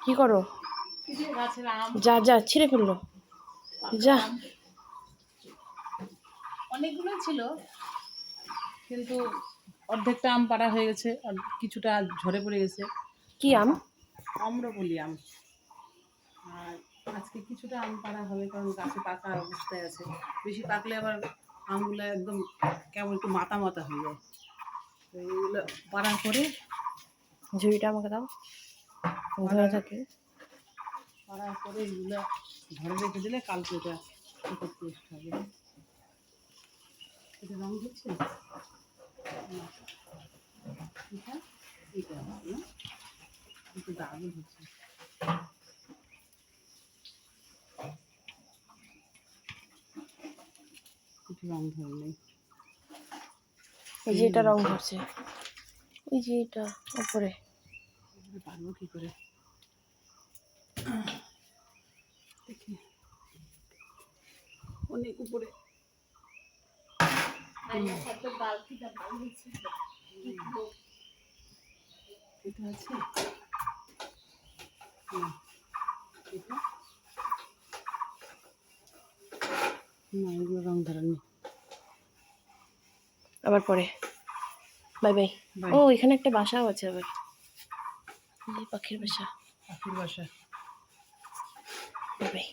কি করো? গাছের আম, যা যা ছিঁড়ে ফেললো। যা। আম অনেকগুলো ছিল, কিন্তু অর্ধেকটা আম পাড়া হয়ে গেছে আর কিছুটা ঝরে পড়ে গেছে। কি আম? আম্রপলি আম। আর আজকে কিছুটা আম পাড়া হবে, কারণ গাছে পাকা অবস্থায় আছে। বেশি পাকলে আবার আমগুলো একদম কেমন একটু মাথা মাথা হয়ে যায়। তো এইগুলো পাড়া করে, ঝুড়িটা আমাকে দাও, ধরে থাকে। পাড়া করে এগুলো ঘরে রেখে দিলে কালকে এটা টেস্ট হবে। এটা রং হচ্ছে না, এটা এটা না, একটু দারুণ হচ্ছে। একটু রং ধরে নেই। এই যে এটা রং ধরছে, ওই যে এটা উপরে। পারবো কি করে দেখি, অনেক উপরে। এটা আছে না, এটা না, এগুলো রং ধরেনি। আবার পরে। Bye bye. বাই। ও এখানে একটা বাসাও আছে আবার, এই যে পাখির বাসা। পাখির বাসা। Bye bye.